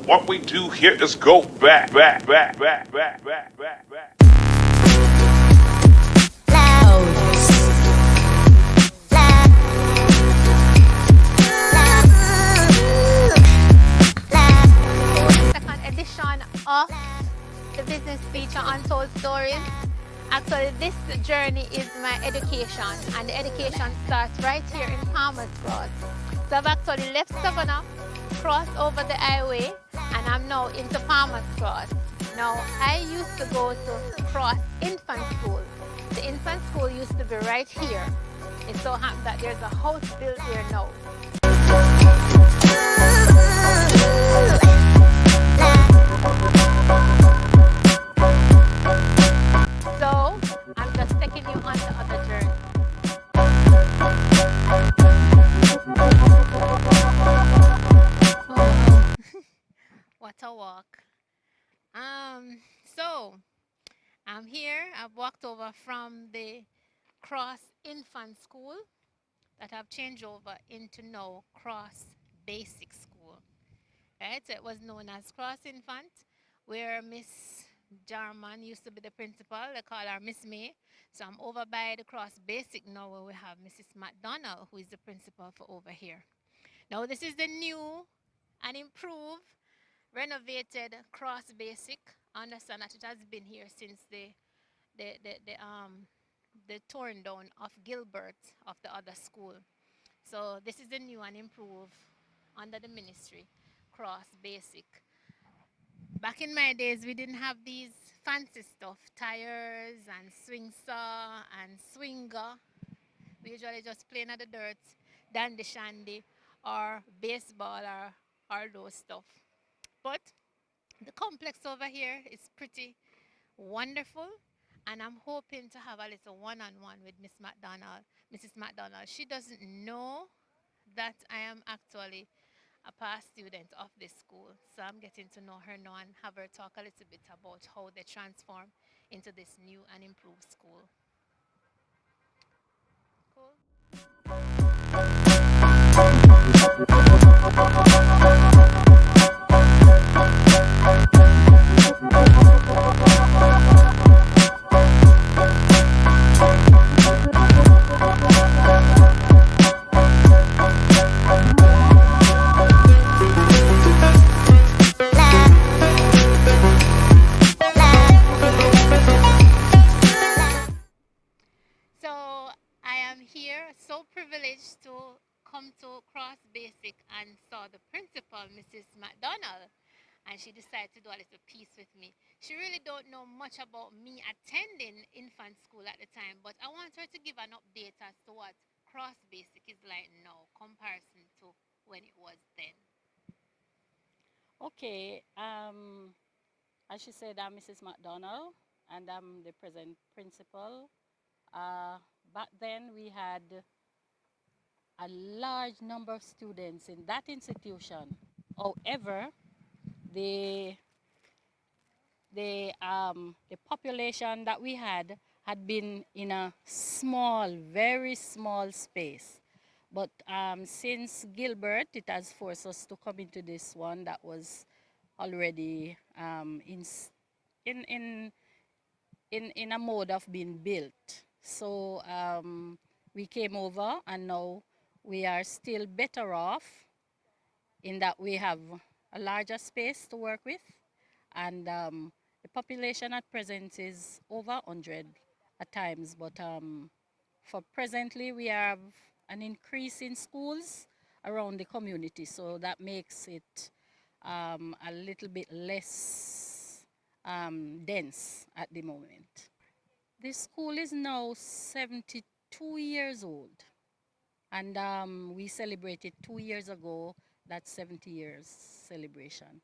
What we do here is go back, back, back, back, back, back, back, back. Second edition of the business feature Untold Stories. Actually, this journey is my education, and the education starts right here in Palmer's Cross. So I've actually left Savannah, crossed over the highway, and I'm now into Palmer's Cross. Now, I used to go to Cross Infant School. The infant school used to be right here. It so happens that there's a house built here now. So, I'm just taking you on the other journey. Oh. What a walk. So, I'm here. I've walked over from the Cross Infant School that I've changed over into now Cross Basic School. Right? So it was known as Cross Infant, where Miss Jarman used to be the principal. They call her Miss May. So I'm over by the Cross Basic now, where we have Mrs. McDonald, who is the principal for over here. Now this is the new and improved, renovated Cross Basic. I understand that it has been here since the torn down of Gilbert of the other school. So this is the new and improved under the ministry, Cross Basic. Back in my days, we didn't have these fancy stuff, tires and swing saw and swinger. We usually just play in the dirt, dandy shandy, or baseball, or those stuff. But the complex over here is pretty wonderful, and I'm hoping to have a little one-on-one with Miss McDonald. Mrs. McDonald, she doesn't know that I am actually a past student of this school. So I'm getting to know her now and have her talk a little bit about how they transform into this new and improved school. Cool. So I am here, so privileged to come to Cross Basic and saw the principal, Mrs. McDonald, and she decided to do a little piece with me. She really don't know much about me attending infant school at the time, but I want her to give an update as to what Cross Basic is like now, comparison to when it was then. Okay, as she said, I'm Mrs. McDonald, and I'm the present principal. Back then, we had a large number of students in that institution. However, the population that we had been in a small, very small space. But since Gilbert, it has forced us to come into this one that was already in a mode of being built. So we came over, and now we are still better off in that we have a larger space to work with, and the population at present is over 100 at times, but for presently we have an increase in schools around the community, so that makes it a little bit less dense at the moment. The school is now 72 years old, and we celebrated 2 years ago that 70 years celebration.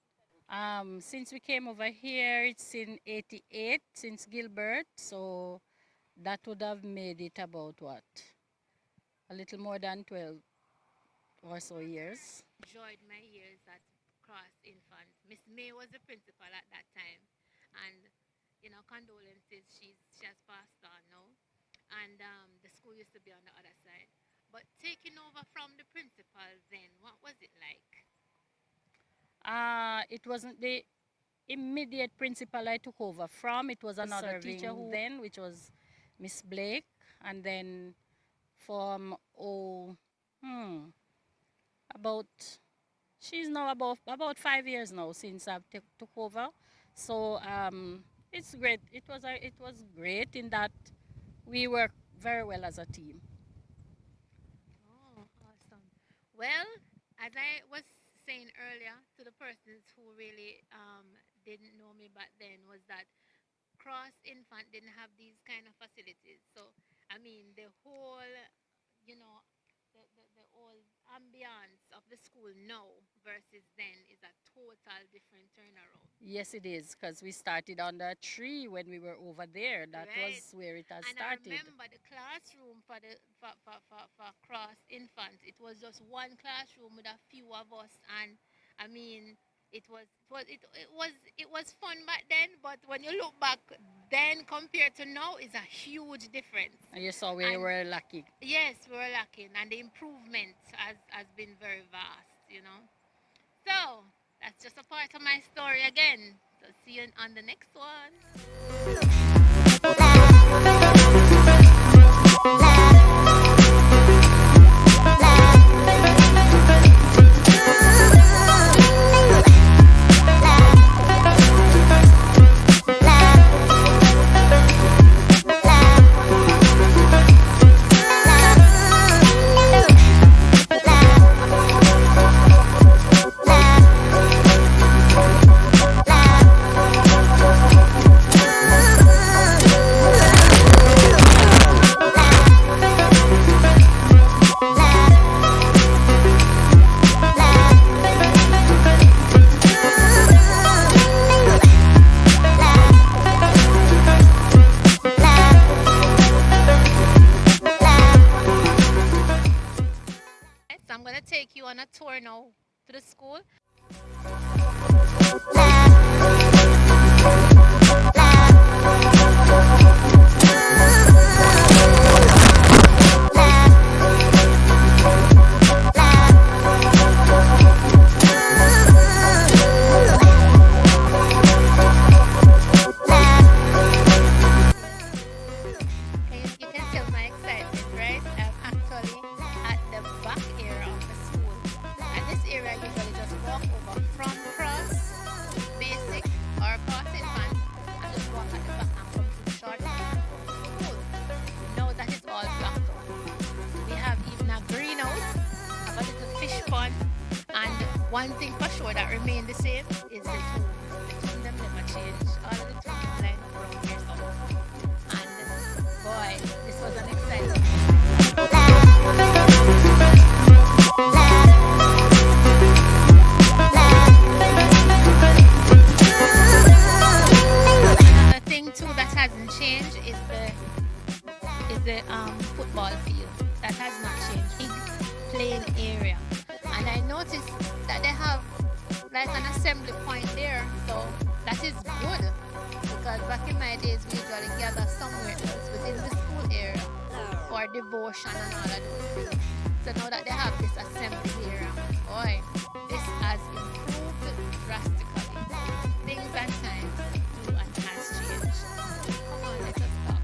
Since we came over here, it's in 88 since Gilbert, so that would have made it about what? A little more than 12 or so years. Enjoyed my years at Cross Infant. Miss May was the principal at that time, and condolences. She has passed on now, and the school used to be on the other side. But taking over from the principal, then what was it like? It wasn't the immediate principal I took over from. It was another teacher who then, which was Miss Blake, and then from about she's now about 5 years now since I've took over. So it's great. It was great in that we work very well as a team. Oh, awesome. Well, as I was saying earlier to the persons who really didn't know me back then, was that Cross Infant didn't have these kind of facilities. So, I mean, the whole, you know, the whole ambience of the school now versus then is a total different turnaround. Yes, it is, because we started under a tree when we were over there. That Right. was where it has And I started. remember the classroom for Cross Infant. It was just one classroom with a few of us, and I mean, it was fun back then. But when you look back, then compared to now, is a huge difference. And you saw we And were lucky. yes, we were lacking, and the improvement has been very vast. So that's just a part of my story again. So see you on the next one. So I'm gonna take you on a tour now to the school. Okay, you can tell my excitement, right? I'm actually at the back area of the school. And this area I usually just walk over from Cross Basic or Cross Infant and just walk at the back and come to short school. Now that is all blocked out. We have even a greenhouse, have a little fish pond, and one thing for sure that remain the same is the tomb. The tomb them never change. All of the tombs line up around here somewhere. And boy, this was an exciting. Another thing too that hasn't changed is the football field. That has not changed. Big playing area, and I noticed that they have like an assembly point there, so that is good because back in my days we usually gather somewhere else within the school area for devotion and all of those things. So now that they have this assembly area, boy, this has improved drastically. Things and times do and has changed. Come on, let us talk.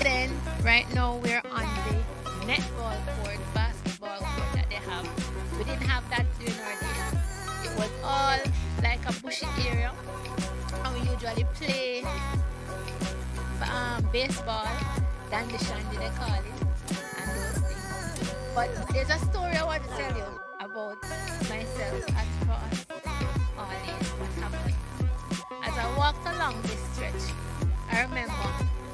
Then right now we're on the netball court, basketball court that they have. We didn't have that during our days. It was all like a bushy area, and we usually play baseball, dandy shandy they call it, and those things. But there's a story I want to tell you about myself as for us always what happened. As I walked along this stretch, I remember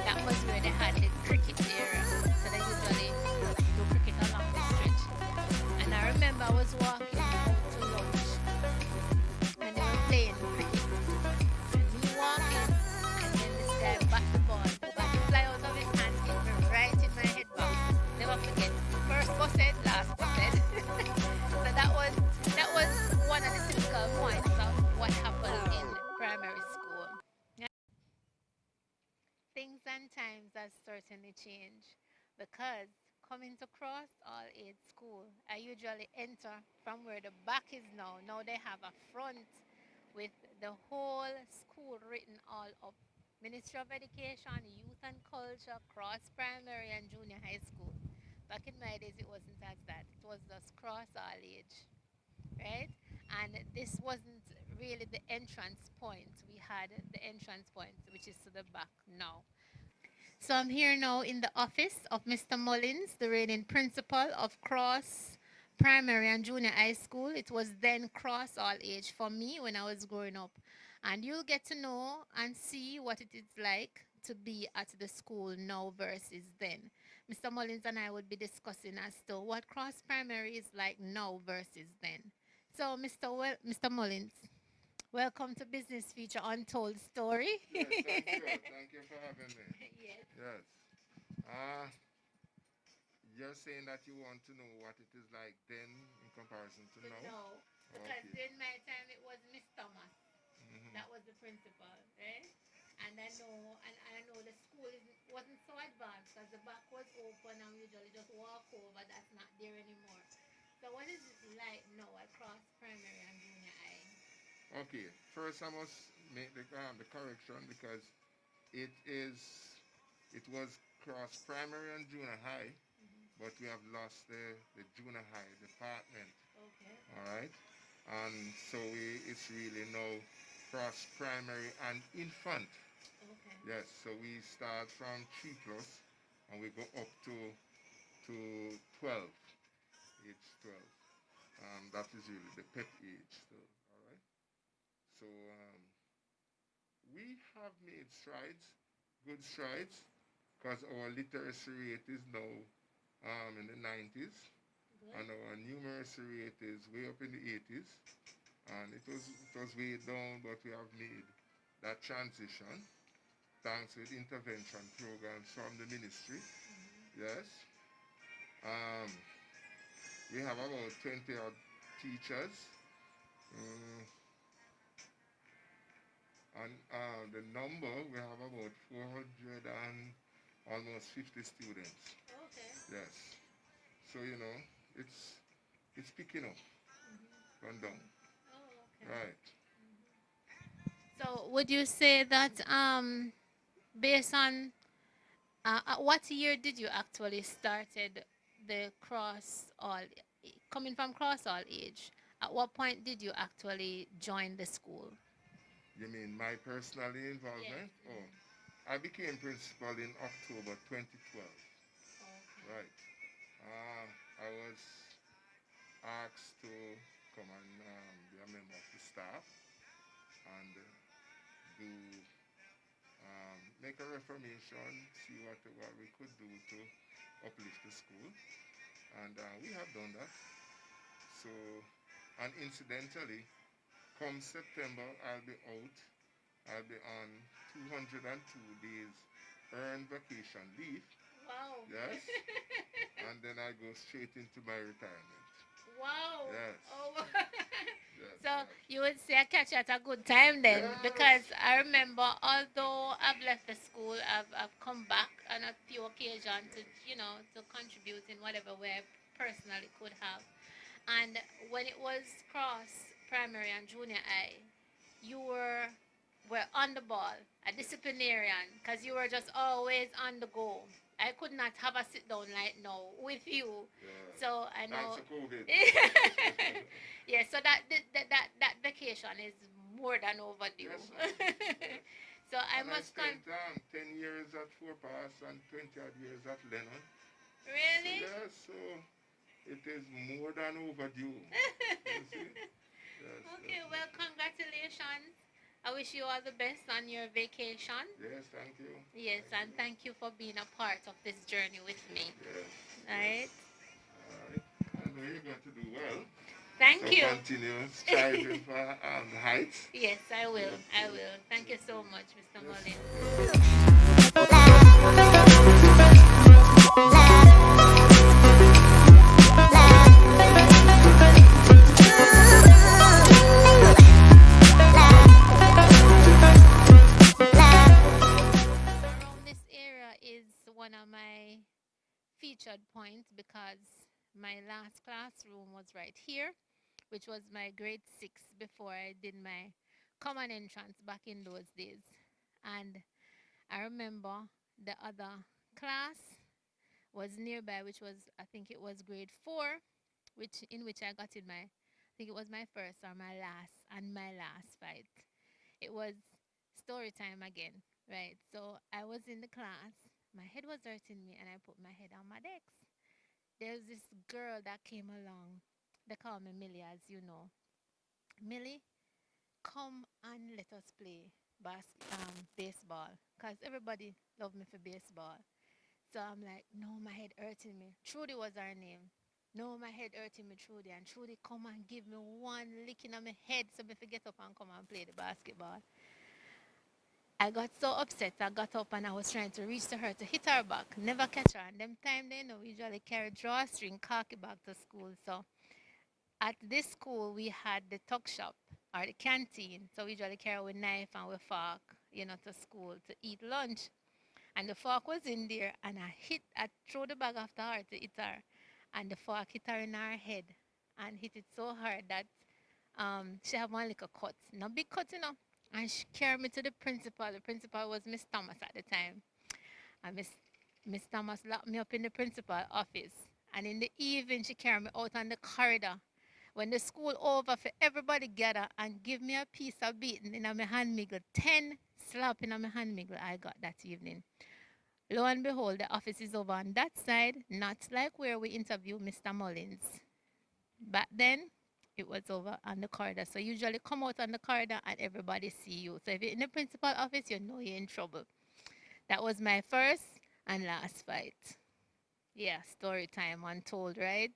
that was where they had the cricket area. So they usually do cricket along this stretch. And I remember I was walking out to lunch and they were playing cricket. And me walking, and then this guy backed the ball. The ball fly out of his hand, hit me right in my head back. Never forget. First busted, last busted. So that was one of the typical points of what happened in primary school. Yeah. Things and times has certainly changed because coming to Cross All Age School, I usually enter from where the back is now. Now they have a front with the whole school written all up. Ministry of Education, Youth and Culture, Cross Primary and Junior High School. Back in my days, it wasn't as that. It was just Cross All Age, right? And this wasn't really the entrance point. We had the entrance point, which is to the back now. So I'm here now in the office of Mr. Mullins, the reigning principal of Cross Primary and Junior High School. It was then Cross All Age for me when I was growing up. And you'll get to know and see what it is like to be at the school now versus then. Mr. Mullins and I would be discussing as to what Cross Primary is like now versus then. So, Mr. Mullins, welcome to Business Feature Untold Story. Yes, thank you. Thank you for having me. Yes. Yes. You're saying that you want to know what it is like then in comparison to now? No, because Okay. in my time it was Miss Thomas. Mhm. That was the principal, right? And I know the school wasn't so advanced because the back was open and we usually just walk over. That's not there anymore. So what is it like now across primary and junior high? Okay. First, I must make the correction because it was cross primary and junior high, but we have lost the junior high department. Okay. All right. And so it's really now cross primary and infant. Okay. Yes, so we start from 3 plus and we go up to 12, age 12. That is really the pet age. So, all right. So we have made strides, good strides, because our literacy rate is now in the 90s, Good. and our numeracy rate is way up in the 80s. And it was way down, but we have made that transition thanks to intervention programs from the ministry. Yes. We have about 20 odd teachers. And the number, we have about 400 and almost 50 students. Okay. Yes. So, it's picking up, gone down. Oh, okay. Right. So would you say that based on what year did you actually started the coming from cross all age? At what point did you actually join the school? You mean my personal involvement? Yes. Oh, I became principal in October 2012. Okay. Right. I was asked to come and be a member of the staff and do make a reformation, see what we could do to uplift the school, and we have done that. So, and incidentally, come September, I'll be out. I'll be on 202 days earned vacation leave. Wow. Yes. And then I go straight into my retirement. Wow. Yes. Oh. Yes, So yes. you would say I catch you at a good time then, Yes. because I remember although I've left the school, I've come back on a few occasions to contribute in whatever way I personally could have. And when it was cross primary and junior high, you were on the ball, a disciplinarian, because you were just always on the go. I could not have a sit down like now with you. Yeah. So I know. Thanks to COVID. Yeah, so that vacation is more than overdue. Yes, sir. So I And must I spent 10 years at Fort Pass and 20 odd years at Lennon. really. Yes, so it is more than overdue. You see? Yes, Okay, yes, well, congratulations. I wish you all the best on your vacation. yes, thank you. Yes, and thank you for being a part of this journey with me. Yes. All right. All right. I know you're going to do well. Thank So you. continue striving for the heights. Yes, I will. I will. Thank you so much, Mr. Mullins. Around this area is one of my featured bad point because my last classroom was right here, which was my grade 6 before I did my common entrance back in those days. And I remember the other class was nearby, which was, I think it was grade 4, which I got in my, I think it was my first or my last fight. It was story time again, right? So I was in the class, my head was hurting me, and I put my head on my desk. There's this girl that came along. They call me Millie, as you know. Millie, come and let us play baseball, cause everybody loved me for baseball. So I'm like, no, my head hurting me. Trudy was her name. No, my head hurting me, Trudy. And Trudy come and give me one licking on my head so me forget up and come and play the basketball. I got so upset. I got up and I was trying to reach to her to hit her back, never catch her. And them time they know we usually carry drawstring khaki back to school. So at this school we had the tuck shop or the canteen. So we usually carry with knife and with fork, to school to eat lunch. And the fork was in there, and I threw the bag after her to hit her, and the fork hit her in her head, and hit it so hard that she had one little cut, no big cut, and she carried me to the principal. The principal was Miss Thomas at the time, and Miss Thomas locked me up in the principal office, and in the evening she carried me out on the corridor. When the school over, for everybody gather and give me a piece of beating in my hand miggle, 10 slap in my hand miggle I got that evening. Lo and behold, the office is over on that side, not like where we interview Mr. Mullins. Back then, it was over on the corridor. So usually come out on the corridor and everybody see you. So if you're in the principal office, you know you're in trouble. That was my first and last fight. Yeah, story time untold, right?